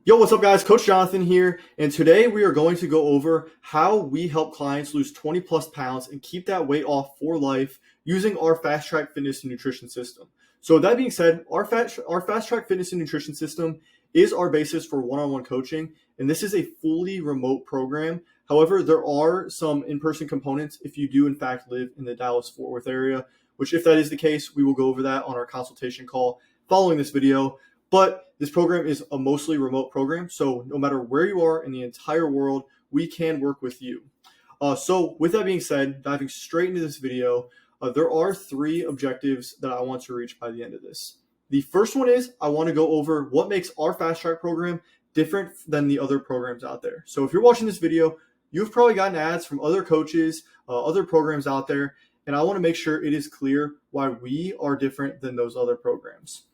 Yo, what's up, guys? Coach Jonathan here, and today we are going to go over how we help clients lose 20 plus pounds and keep that weight off for life using our Fast Track Fitness and Nutrition System. So, that being said, our Fast Track Fitness and Nutrition System is our basis for one-on-one coaching, and this is a fully remote program. However, there are some in-person components if you do, in fact, live in the Dallas-Fort Worth area, which, if that is the case, we will go over that on our consultation call following this video. But this program is a mostly remote program, so no matter where you are in the entire world, we can work with you. So with that being said, diving straight into this video, there are three objectives that I want to reach by the end of this. The first one is I want to go over what makes our Fast Track program different than the other programs out there. So if you're watching this video, you've probably gotten ads from other coaches, other programs out there, and I want to make sure it is clear why we are different than those other programs.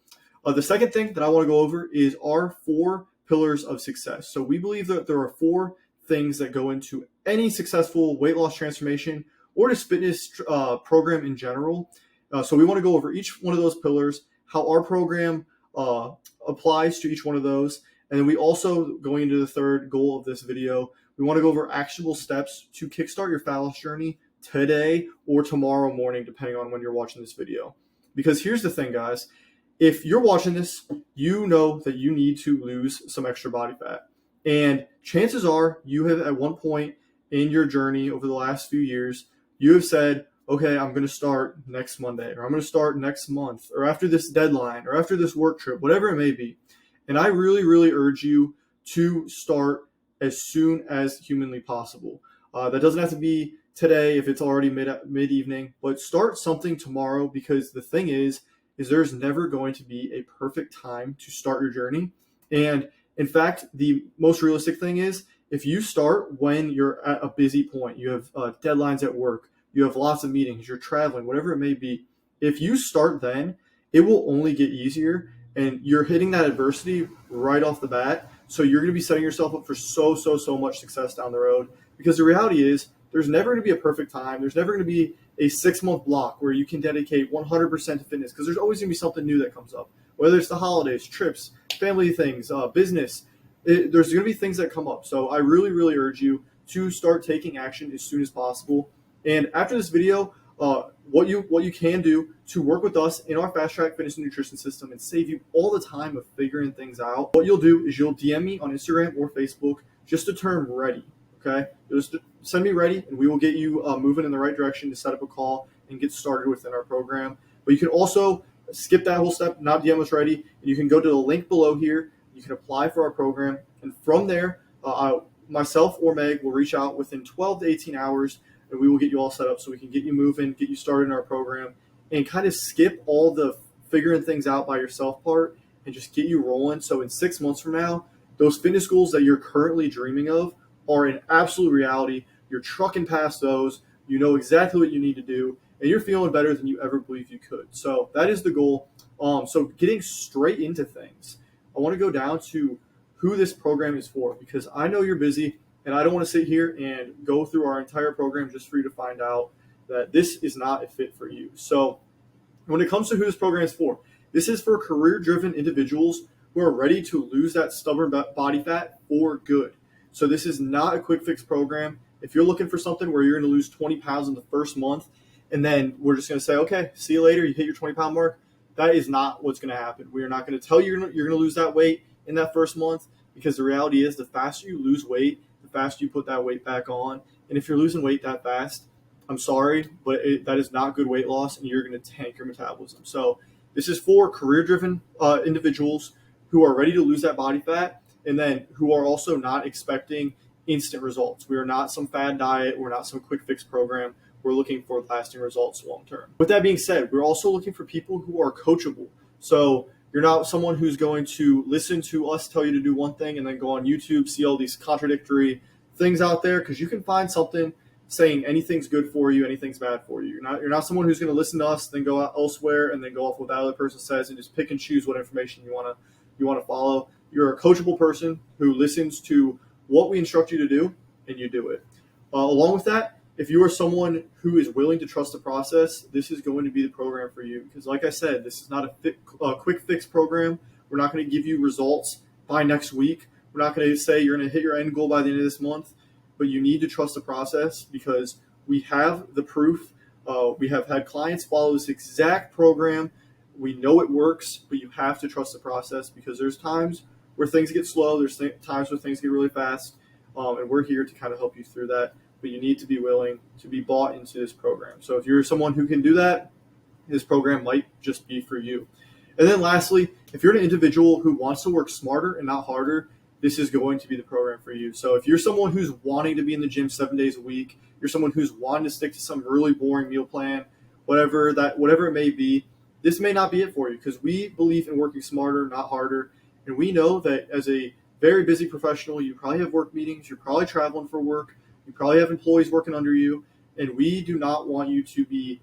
The second thing that I want to go over is our 4 pillars of success. So we believe that there are 4 things that go into any successful weight loss transformation or just fitness program in general. So we want to go over each one of those pillars, how our program applies to each one of those. And then we also, going into the third goal of this video, we want to go over actionable steps to kickstart your fat loss journey today or tomorrow morning, depending on when you're watching this video. Because here's the thing, guys. If you're watching this, you know that you need to lose some extra body fat. And chances are you have at one point in your journey over the last few years, you have said, okay, I'm going to start next Monday, or I'm going to start next month, or after this deadline, or after this work trip, whatever it may be. And I really, really urge you to start as soon as humanly possible. That doesn't have to be today if it's already mid-evening, but start something tomorrow, because the thing is there's never going to be a perfect time to start your journey. And in fact, the most realistic thing is if you start when you're at a busy point, you have deadlines at work, you have lots of meetings, you're traveling, whatever it may be. If you start then, it will only get easier, and you're hitting that adversity right off the bat. So you're going to be setting yourself up for so much success down the road, because the reality is there's never going to be a perfect time. There's never going to be a 6-month block where you can dedicate 100% to fitness, because there's always going to be something new that comes up, whether it's the holidays, trips, family things, business. There's going to be things that come up. So I really, really urge you to start taking action as soon as possible. And after this video, what you can do to work with us in our Fast Track Fitness and Nutrition System and save you all the time of figuring things out, what you'll do is you'll DM me on Instagram or Facebook just the term ready. Okay, just send me ready, and we will get you moving in the right direction to set up a call and get started within our program. But you can also skip that whole step, not DM us ready, and you can go to the link below here. You can apply for our program, and from there, myself or Meg will reach out within 12 to 18 hours, and we will get you all set up so we can get you moving, get you started in our program, and kind of skip all the figuring things out by yourself part and just get you rolling. So in 6 months from now, those fitness goals that you're currently dreaming of are in absolute reality. You're trucking past those. You know exactly what you need to do, and you're feeling better than you ever believed you could. So that is the goal. So getting straight into things, I want to go down to who this program is for, because I know you're busy, and I don't want to sit here and go through our entire program just for you to find out that this is not a fit for you. So when it comes to who this program is for, this is for career-driven individuals who are ready to lose that stubborn body fat for good. So this is not a quick fix program. If you're looking for something where you're going to lose 20 pounds in the first month, and then we're just going to say, okay, see you later, you hit your 20-pound mark, that is not what's going to happen. We are not going to tell you you're going to lose that weight in that first month, because the reality is the faster you lose weight, the faster you put that weight back on. And if you're losing weight that fast, I'm sorry, but that is not good weight loss, and you're going to tank your metabolism. So this is for career-driven individuals who are ready to lose that body fat, and then who are also not expecting instant results. We are not some fad diet. We're not some quick fix program. We're looking for lasting results long term. With that being said, we're also looking for people who are coachable. So you're not someone who's going to listen to us tell you to do one thing and then go on YouTube, see all these contradictory things out there, because you can find something saying anything's good for you, anything's bad for you. You're not someone who's going to listen to us, then go out elsewhere and then go off what that other person says and just pick and choose what information you want to follow. You're a coachable person who listens to what we instruct you to do, and you do it. Along with that, if you are someone who is willing to trust the process, this is going to be the program for you. Because like I said, this is not a quick fix program. We're not going to give you results by next week. We're not going to say you're going to hit your end goal by the end of this month, but you need to trust the process because we have the proof. We have had clients follow this exact program. We know it works, but you have to trust the process because there's times where things get slow. There's times where things get really fast, and we're here to kind of help you through that. But you need to be willing to be bought into this program. So if you're someone who can do that, this program might just be for you. And then lastly, if you're an individual who wants to work smarter and not harder, this is going to be the program for you. So if you're someone who's wanting to be in the gym 7 days a week, you're someone who's wanting to stick to some really boring meal plan, whatever it may be, this may not be it for you because we believe in working smarter, not harder. And we know that as a very busy professional, you probably have work meetings, you're probably traveling for work, you probably have employees working under you, and we do not want you to be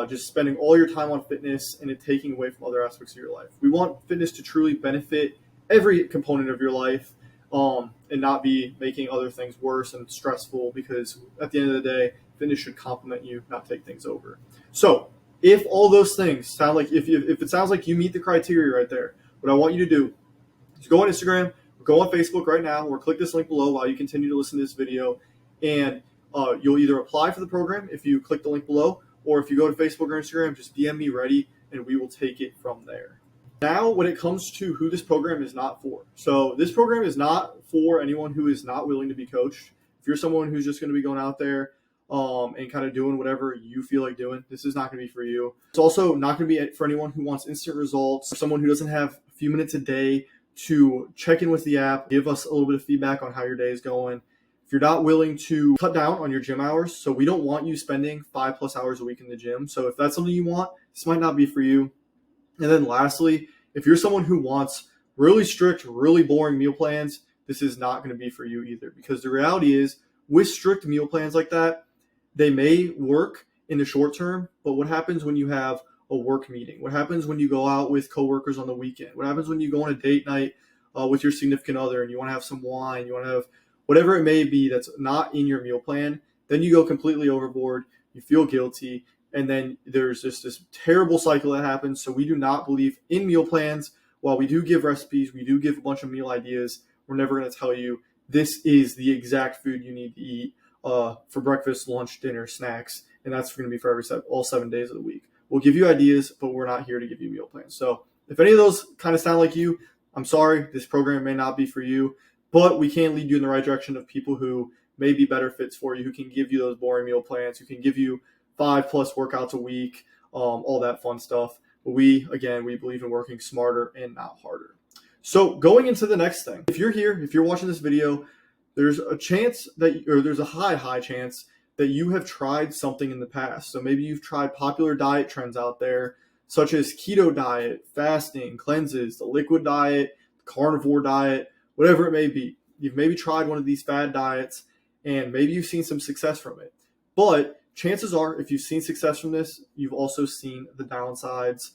just spending all your time on fitness and it taking away from other aspects of your life. We want fitness to truly benefit every component of your life and not be making other things worse and stressful because at the end of the day, fitness should complement you, not take things over. So if all those things sound like, if it sounds like you meet the criteria right there, what I want you to do is go on Instagram, or go on Facebook right now, or click this link below while you continue to listen to this video, and you'll either apply for the program if you click the link below, or if you go to Facebook or Instagram, just DM me ready, and we will take it from there. Now, when it comes to who this program is not for. So this program is not for anyone who is not willing to be coached. If you're someone who's just going to be going out there and kind of doing whatever you feel like doing, this is not going to be for you. It's also not going to be for anyone who wants instant results, or someone who doesn't have a few minutes a day to check in with the app, give us a little bit of feedback on how your day is going. If you're not willing to cut down on your gym hours, so we don't want you spending 5+ hours a week in the gym. So if that's something you want, this might not be for you. And then lastly, if you're someone who wants really strict, really boring meal plans, this is not going to be for you either. Because the reality is, with strict meal plans like that, they may work in the short term, but what happens when you have a work meeting? What happens when you go out with coworkers on the weekend? What happens when you go on a date night with your significant other and you want to have some wine, you want to have whatever it may be that's not in your meal plan? Then you go completely overboard, you feel guilty, and then there's just this terrible cycle that happens. So we do not believe in meal plans. While we do give recipes, we do give a bunch of meal ideas, we're never going to tell you this is the exact food you need to eat for breakfast, lunch, dinner, snacks, and that's going to be for all 7 days of the week. We'll give you ideas, but we're not here to give you meal plans. So if any of those kind of sound like you, I'm sorry, this program may not be for you, but we can lead you in the right direction of people who may be better fits for you, who can give you those boring meal plans, who can give you 5+ workouts a week, all that fun stuff. But we believe in working smarter and not harder. So going into the next thing, if you're here, if you're watching this video, there's a chance that, or there's a high chance that you have tried something in the past. So maybe you've tried popular diet trends out there, such as keto diet, fasting, cleanses, the liquid diet, the carnivore diet, whatever it may be. You've maybe tried one of these fad diets and maybe you've seen some success from it. But chances are, if you've seen success from this, you've also seen the downsides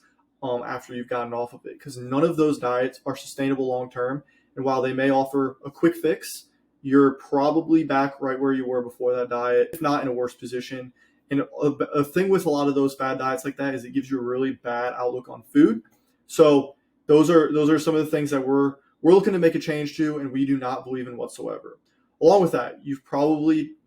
after you've gotten off of it, because none of those diets are sustainable long term. And while they may offer a quick fix, you're probably back right where you were before that diet, if not in a worse position. And a thing with a lot of those fad diets like that is it gives you a really bad outlook on food. So those are some of the things that we're looking to make a change to, and we do not believe in whatsoever. Along with that, you've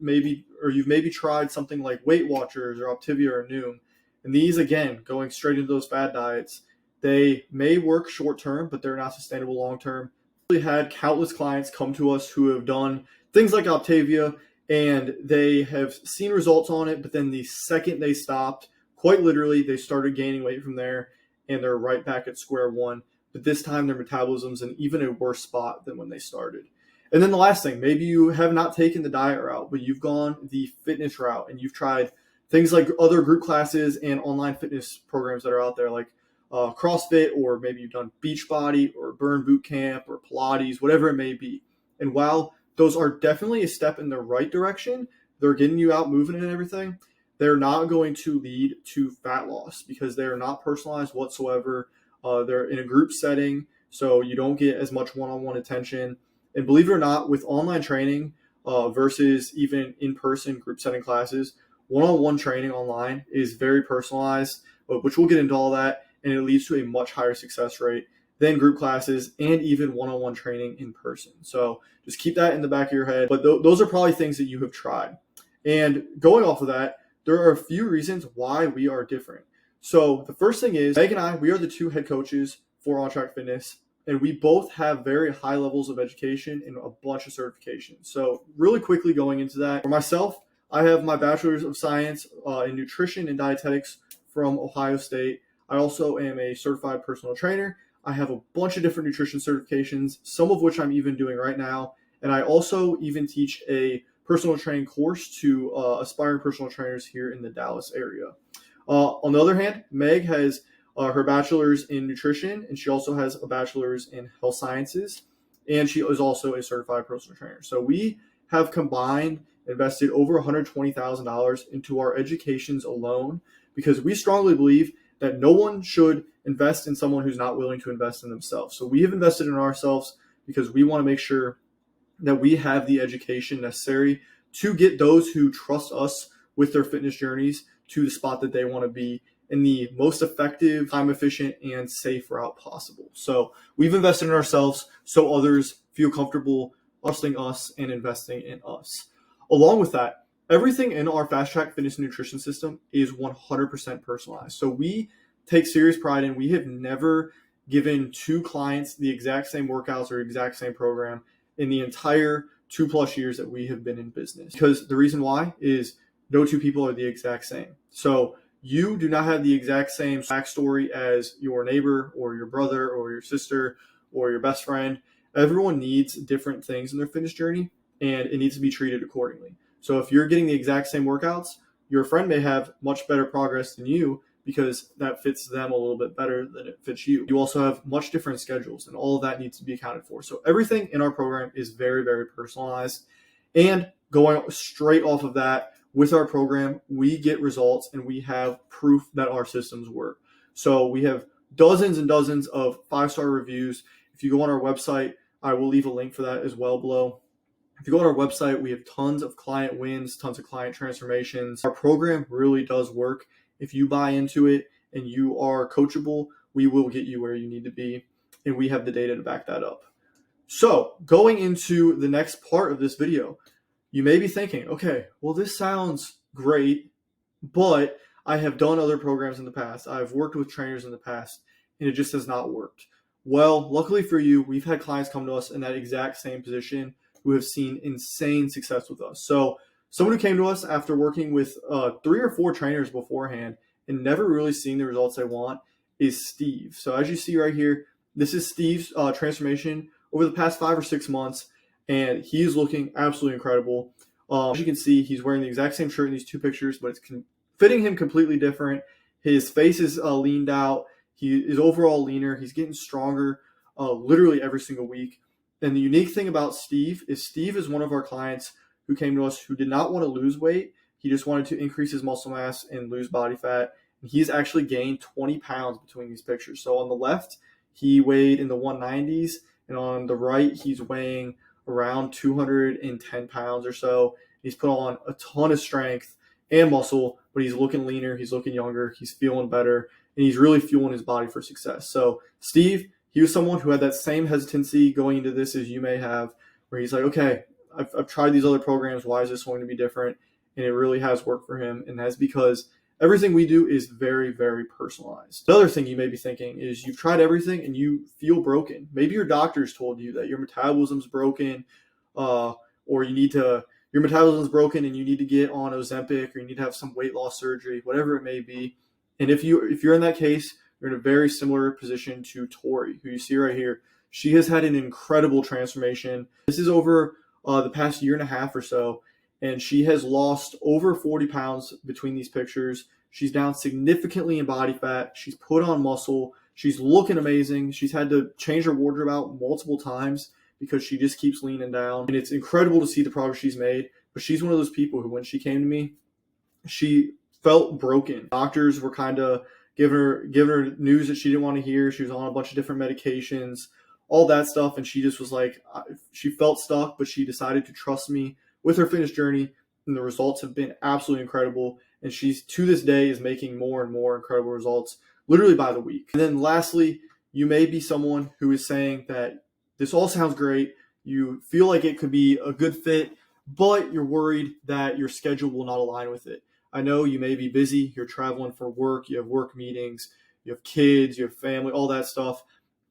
maybe tried something like Weight Watchers or Optivia or Noom. And these, again, going straight into those fad diets, they may work short term, but they're not sustainable long term. We had countless clients come to us who have done things like Optavia, and they have seen results on it, but then the second they stopped, quite literally, they started gaining weight from there, and they're right back at square one. But this time their metabolism's in even a worse spot than when they started. And then the last thing, maybe you have not taken the diet route, but you've gone the fitness route, and you've tried things like other group classes and online fitness programs that are out there, like CrossFit, or maybe you've done Beachbody or Burn Boot Camp or Pilates, whatever it may be. And while those are definitely a step in the right direction, they're getting you out moving and everything, they're not going to lead to fat loss because they are not personalized whatsoever. They're in a group setting, so you don't get as much one-on-one attention. And believe it or not, with online training versus even in-person group setting classes, one-on-one training online is very personalized, which we'll get into all that, and it leads to a much higher success rate then group classes, and even one-on-one training in person. So just keep that in the back of your head. But those are probably things that you have tried. And going off of that, there are a few reasons why we are different. So the first thing is, Meg and I, we are the two head coaches for On Track Fitness, and we both have very high levels of education and a bunch of certifications. So really quickly going into that, for myself, I have my Bachelor's of Science in Nutrition and Dietetics from Ohio State. I also am a certified personal trainer. I have a bunch of different nutrition certifications, some of which I'm even doing right now. And I also even teach a personal training course to aspiring personal trainers here in the Dallas area. On the other hand, Meg has her bachelor's in nutrition, and she also has a bachelor's in health sciences, and she is also a certified personal trainer. So we have combined invested over $120,000 into our educations alone, because we strongly believe that no one should invest in someone who's not willing to invest in themselves. So we have invested in ourselves because we want to make sure that we have the education necessary to get those who trust us with their fitness journeys to the spot that they want to be in the most effective, time efficient, and safe route possible. So we've invested in ourselves so others feel comfortable trusting us and investing in us. Along with that, everything in our Fast Track Fitness and Nutrition system is 100% personalized. So we take serious pride in, we have never given two clients the exact same workouts or exact same program in the entire 2+ years that we have been in business. Because the reason why is no two people are the exact same. So you do not have the exact same backstory as your neighbor or your brother or your sister or your best friend. Everyone needs different things in their fitness journey, and it needs to be treated accordingly. So if you're getting the exact same workouts, your friend may have much better progress than you because that fits them a little bit better than it fits you. You also have much different schedules, and all of that needs to be accounted for. So everything in our program is very, very personalized. And going straight off of that, with our program, we get results and we have proof that our systems work. So we have dozens and dozens of 5-star reviews. If you go on our website, I will leave a link for that as well below. If you go on our website, we have tons of client wins, tons of client transformations. Our program really does work. If you buy into it and you are coachable, we will get you where you need to be, and we have the data to back that up. So going into the next part of this video, you may be thinking, okay, well, this sounds great, but I have done other programs in the past. I've worked with trainers in the past, and it just has not worked. Well, luckily for you, we've had clients come to us in that exact same position who have seen insane success with us. So someone who came to us after working with 3 or 4 trainers beforehand and never really seeing the results they want is Steve. So as you see right here, this is Steve's transformation over the past 5 or 6 months, and he is looking absolutely incredible. As you can see, he's wearing the exact same shirt in these 2 pictures, but it's fitting him completely different. His face is leaned out. He is overall leaner. He's getting stronger literally every single week. And the unique thing about Steve is one of our clients who came to us who did not want to lose weight. He just wanted to increase his muscle mass and lose body fat. And he's actually gained 20 pounds between these pictures. So on the left, he weighed in the 190s, and on the right, he's weighing around 210 pounds or so. He's put on a ton of strength and muscle, but he's looking leaner, he's looking younger, he's feeling better, and he's really fueling his body for success. So Steve, he was someone who had that same hesitancy going into this as you may have, where he's like, okay, I've tried these other programs, why is this going to be different? And it really has worked for him, and that's because everything we do is very, very personalized. The other thing you may be thinking is you've tried everything and you feel broken. Maybe your doctor's told you that your metabolism's broken, or your metabolism's broken and you need to get on Ozempic, or you need to have some weight loss surgery, whatever it may be. And if you're in that case, you're in a very similar position to Tori, who you see right here. She has had an incredible transformation. This is over the past year and a half or so, and she has lost over 40 pounds between these pictures. She's down significantly in body fat. She's put on muscle. She's looking amazing. She's had to change her wardrobe out multiple times because she just keeps leaning down. And it's incredible to see the progress she's made. But she's one of those people who, when she came to me, she felt broken. Doctors were kind of giving her news that she didn't want to hear. She was on a bunch of different medications, all that stuff. And she just was like, she felt stuck, but she decided to trust me with her fitness journey. And the results have been absolutely incredible. And she's, to this day, is making more and more incredible results literally by the week. And then lastly, you may be someone who is saying that this all sounds great. You feel like it could be a good fit, but you're worried that your schedule will not align with it. I know you may be busy. You're traveling for work. You have work meetings. You have kids. You have family, all that stuff.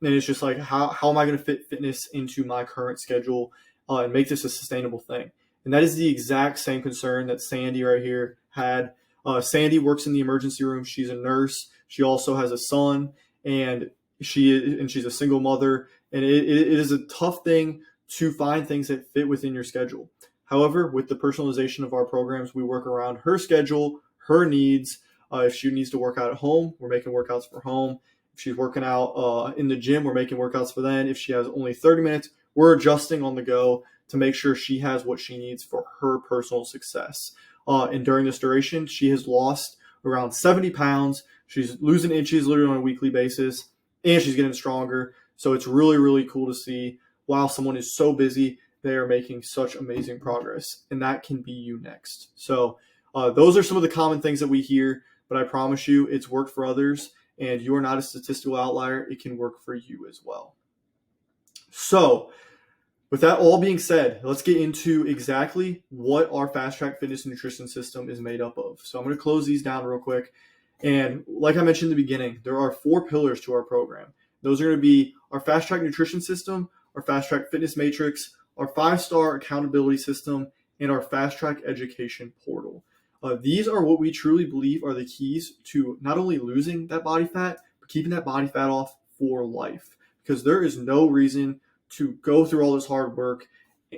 And it's just like, how am I going to fit fitness into my current schedule and make this a sustainable thing? And that is the exact same concern that Sandy right here had. Sandy works in the emergency room. She's a nurse. She also has a son, and she's a single mother. And it is a tough thing to find things that fit within your schedule. However, with the personalization of our programs, we work around her schedule, her needs. If she needs to work out at home, we're making workouts for home. If she's working out in the gym, we're making workouts for then. If she has only 30 minutes, we're adjusting on the go to make sure she has what she needs for her personal success. And during this duration, she has lost around 70 pounds. She's losing inches literally on a weekly basis, and she's getting stronger. So it's really, really cool to see while someone is so busy, they are making such amazing progress. And that can be you next. So those are some of the common things that we hear, but I promise you it's worked for others, and you are not a statistical outlier. It can work for you as well. So with that all being said, let's get into exactly what our Fast Track Fitness and Nutrition System is made up of. So I'm going to close these down real quick. And like I mentioned in the beginning, there are 4 pillars to our program. Those are going to be our Fast Track Nutrition System, our Fast Track Fitness Matrix, our 5-star accountability system, and our Fast Track Education Portal. These are what we truly believe are the keys to not only losing that body fat, but keeping that body fat off for life. Because there is no reason to go through all this hard work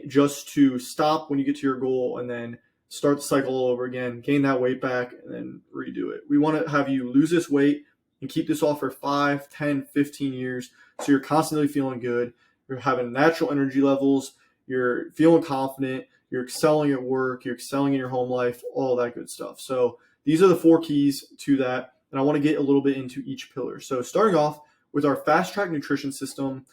just to stop when you get to your goal and then start the cycle all over again, gain that weight back, and then redo it. We want to have you lose this weight and keep this off for 5, 10, 15 years so you're constantly feeling good. You're having natural energy levels. You're feeling confident. You're excelling at work. You're excelling in your home life, all that good stuff. So these are the 4 keys to that, and I want to get a little bit into each pillar. So starting off with our Fast Track Nutrition System,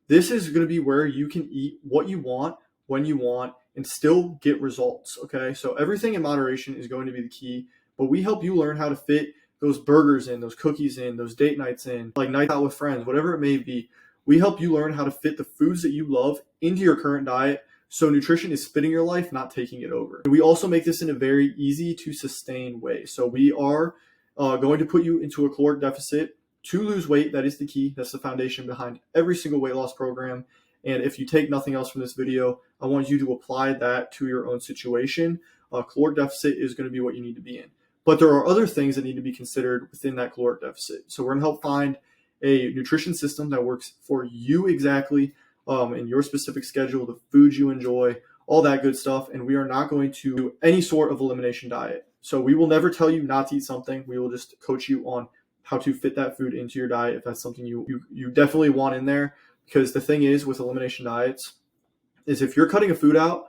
this is going to be where you can eat what you want, when you want, and still get results, okay? So everything in moderation is going to be the key, but we help you learn how to fit those burgers in, those cookies in, those date nights in, like nights out with friends, whatever it may be. We help you learn how to fit the foods that you love into your current diet so nutrition is fitting your life, not taking it over. And we also make this in a very easy to sustain way. So we are going to put you into a caloric deficit to lose weight. That is the key. That's the foundation behind every single weight loss program. And if you take nothing else from this video, I want you to apply that to your own situation. Caloric deficit is going to be what you need to be in. But there are other things that need to be considered within that caloric deficit. So we're going to help find a nutrition system that works for you exactly in your specific schedule, the foods you enjoy, all that good stuff. And we are not going to do any sort of elimination diet. So we will never tell you not to eat something. We will just coach you on how to fit that food into your diet if that's something you definitely want in there. Because the thing is with elimination diets is if you're cutting a food out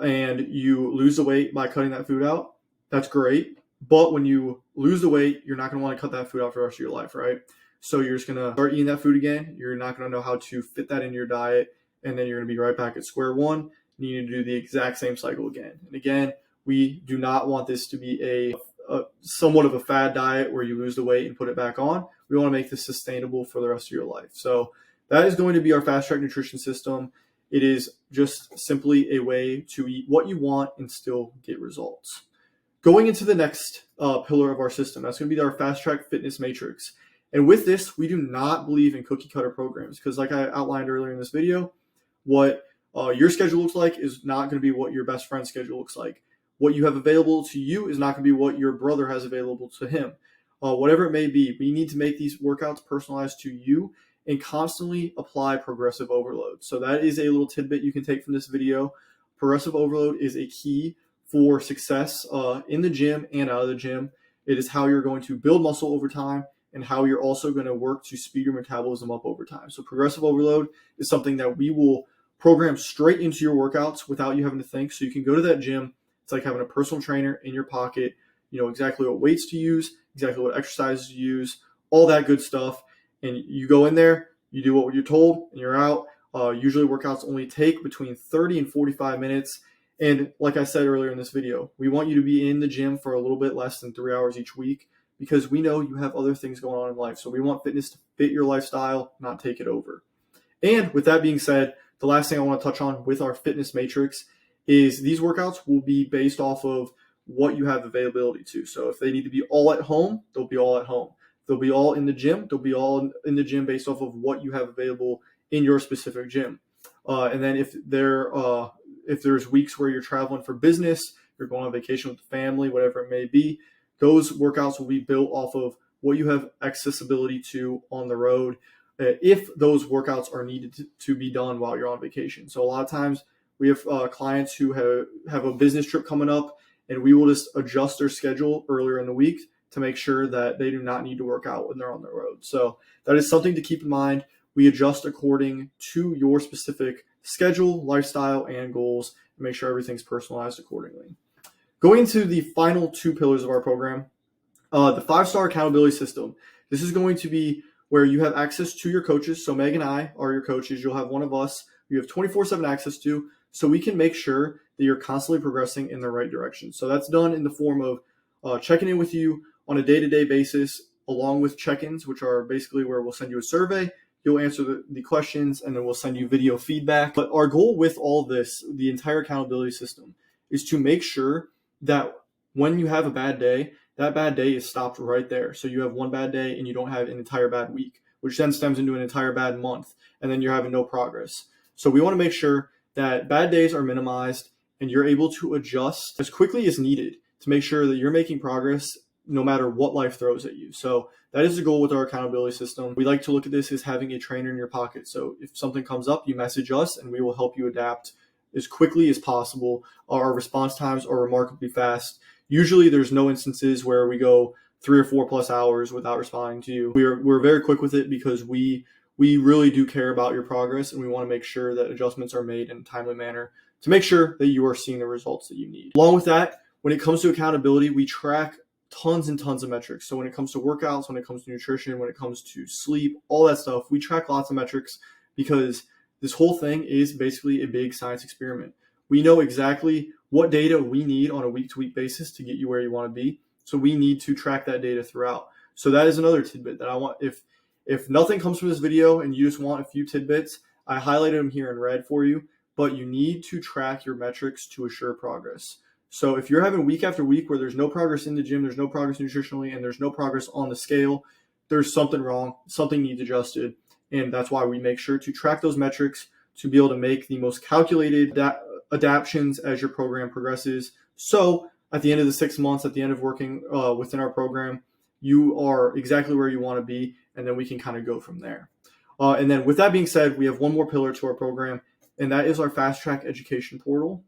and you lose the weight by cutting that food out, that's great. But when you lose the weight, you're not going to want to cut that food out for the rest of your life, right? So you're just going to start eating that food again. You're not going to know how to fit that into your diet. And then you're going to be right back at square one. And you need to do the exact same cycle again. And again, we do not want this to be a somewhat of a fad diet where you lose the weight and put it back on. We want to make this sustainable for the rest of your life. So that is going to be our Fast Track Nutrition System. It is just simply a way to eat what you want and still get results. Going into the next pillar of our system, that's going to be our Fast Track Fitness Matrix. And with this, we do not believe in cookie cutter programs because like I outlined earlier in this video, what your schedule looks like is not going to be what your best friend's schedule looks like. What you have available to you is not going to be what your brother has available to him. Whatever it may be, we need to make these workouts personalized to you and constantly apply progressive overload. So that is a little tidbit you can take from this video. Progressive overload is a key for success in the gym and out of the gym. It is how you're going to build muscle over time and how you're also going to work to speed your metabolism up over time. So progressive overload is something that we will program straight into your workouts without you having to think. So you can go to that gym. It's like having a personal trainer in your pocket. You know exactly what weights to use, exactly what exercises to use, all that good stuff. And you go in there, you do what you're told, and you're out. Usually workouts only take between 30 and 45 minutes. And like I said earlier in this video, we want you to be in the gym for a little bit less than 3 hours each week because we know you have other things going on in life. So we want fitness to fit your lifestyle, not take it over. And with that being said, the last thing I want to touch on with our fitness matrix is these workouts will be based off of what you have availability to. So if they need to be all at home, they'll be all at home. If they'll be all in the gym, they'll be all in the gym based off of what you have available in your specific gym. And then if there's weeks where you're traveling for business, you're going on vacation with the family, whatever it may be, those workouts will be built off of what you have accessibility to on the road, if those workouts are needed to be done while you're on vacation. So a lot of times we have clients who have a business trip coming up, and we will just adjust their schedule earlier in the week to make sure that they do not need to work out when they're on the road. So that is something to keep in mind. We adjust according to your specific schedule, lifestyle, and goals, and make sure everything's personalized accordingly. Going to the final two pillars of our program, the 5-star accountability system. This is going to be where you have access to your coaches. So Meg and I are your coaches. You'll have one of us you have 24/7 access to, so we can make sure that you're constantly progressing in the right direction. So that's done in the form of checking in with you on a day-to-day basis, along with check-ins, which are basically where we'll send you a survey. You'll answer the questions, and then we'll send you video feedback. But our goal with all this, the entire accountability system, is to make sure that when you have a bad day, that bad day is stopped right there. So you have one bad day and you don't have an entire bad week, which then stems into an entire bad month, and then you're having no progress. So we want to make sure that bad days are minimized and you're able to adjust as quickly as needed to make sure that you're making progress no matter what life throws at you. So that is the goal with our accountability system. We like to look at this as having a trainer in your pocket. So if something comes up, you message us and we will help you adapt as quickly as possible. Our response times are remarkably fast. Usually there's no instances where we go 3 or 4 plus hours without responding to you. We're very quick with it because we really do care about your progress, and we want to make sure that adjustments are made in a timely manner to make sure that you are seeing the results that you need. Along with that, when it comes to accountability, we track tons and tons of metrics. So when it comes to workouts, when it comes to nutrition, when it comes to sleep, all that stuff, we track lots of metrics because this whole thing is basically a big science experiment. We know exactly what data we need on a week-to-week basis to get you where you want to be. So we need to track that data throughout. So that is another tidbit that I want. If nothing comes from this video and you just want a few tidbits, I highlighted them here in red for you, but you need to track your metrics to assure progress. So if you're having week after week where there's no progress in the gym, there's no progress nutritionally, and there's no progress on the scale, there's something wrong, something needs adjusted. And that's why we make sure to track those metrics to be able to make the most calculated adaptations as your program progresses. So at the end of the 6 months, at the end of working within our program, you are exactly where you want to be, and then we can kind of go from there. And then with that being said, we have one more pillar to our program, and that is our Fast Track Education portal.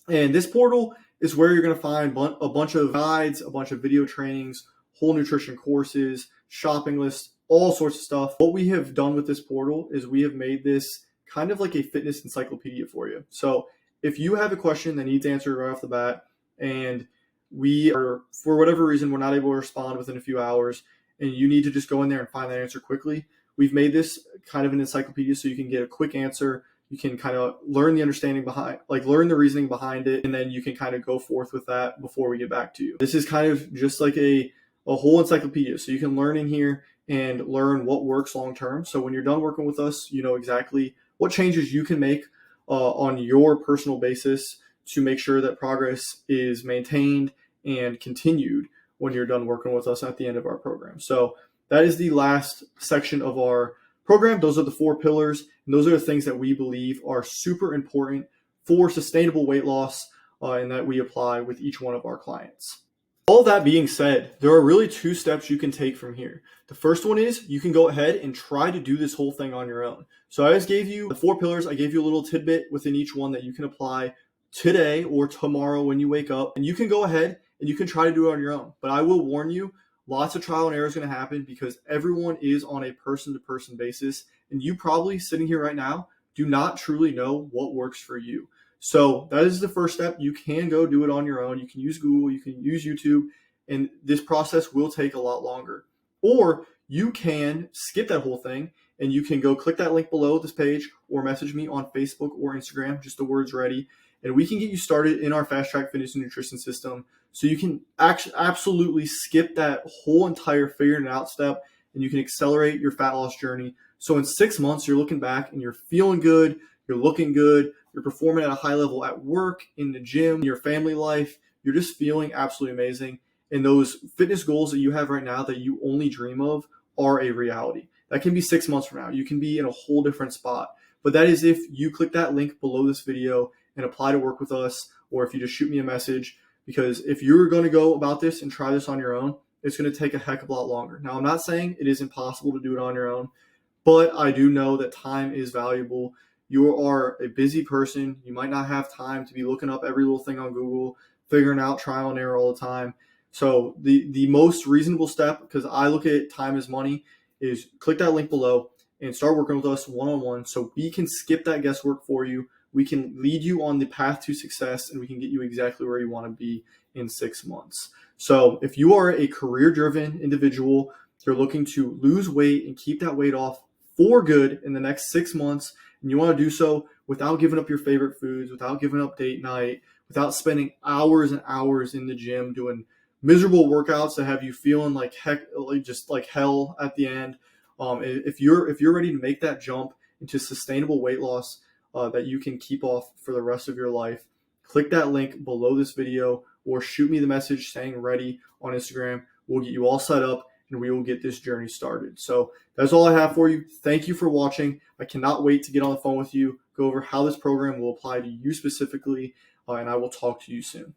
And this portal is where you're going to find a bunch of guides, a bunch of video trainings, whole nutrition courses, shopping lists, all sorts of stuff. What we have done with this portal is we have made this kind of like a fitness encyclopedia for you. So if you have a question that needs answered right off the bat, and we are, for whatever reason, we're not able to respond within a few hours, and you need to just go in there and find that answer quickly, we've made this kind of an encyclopedia so you can get a quick answer. You can kind of learn the understanding behind, learn the reasoning behind it, and then you can kind of go forth with that before we get back to you. This is kind of just like a whole encyclopedia. So you can learn in here and learn what works long term. So when you're done working with us, you know exactly what changes you can make on your personal basis to make sure that progress is maintained and continued when you're done working with us at the end of our program. So that is the last section of our program. Those are the 4 pillars, and those are the things that we believe are super important for sustainable weight loss and that we apply with each one of our clients. All that being said, there are really 2 steps you can take from here. The first one is you can go ahead and try to do this whole thing on your own. So I just gave you the 4 pillars. I gave you a little tidbit within each one that you can apply today or tomorrow when you wake up, and you can go ahead and you can try to do it on your own. But I will warn you, lots of trial and error is going to happen because everyone is on a person-to-person basis, and you probably sitting here right now do not truly know what works for you. So that is the first step. You can go do it on your own. You can use Google, you can use YouTube, and this process will take a lot longer. Or you can skip that whole thing and you can go click that link below this page or message me on Facebook or Instagram, just the words ready, and we can get you started in our Fast Track Fitness and Nutrition System so you can absolutely skip that whole entire figuring it out step, and you can accelerate your fat loss journey. So in 6 months, you're looking back and you're feeling good, you're looking good, you're performing at a high level at work, in the gym, your family life, you're just feeling absolutely amazing. And those fitness goals that you have right now that you only dream of are a reality. That can be 6 months from now. You can be in a whole different spot. But that is if you click that link below this video and apply to work with us, or if you just shoot me a message. Because if you're going to go about this and try this on your own, it's going to take a heck of a lot longer. Now, I'm not saying it is impossible to do it on your own, but I do know that time is valuable. You are a busy person. You might not have time to be looking up every little thing on Google, figuring out trial and error all the time. So the most reasonable step, because I look at time as money, is click that link below and start working with us one-on-one so we can skip that guesswork for you. We can lead you on the path to success, and we can get you exactly where you want to be in 6 months. So if you are a career-driven individual, you're looking to lose weight and keep that weight off for good in the next 6 months, and you want to do so without giving up your favorite foods, without giving up date night, without spending hours and hours in the gym doing miserable workouts that have you feeling like heck, just like hell at the end. If you're ready to make that jump into sustainable weight loss that you can keep off for the rest of your life, click that link below this video or shoot me the message saying ready on Instagram. We'll get you all set up and we will get this journey started. So that's all I have for you. Thank you for watching. I cannot wait to get on the phone with you, go over how this program will apply to you specifically, and I will talk to you soon.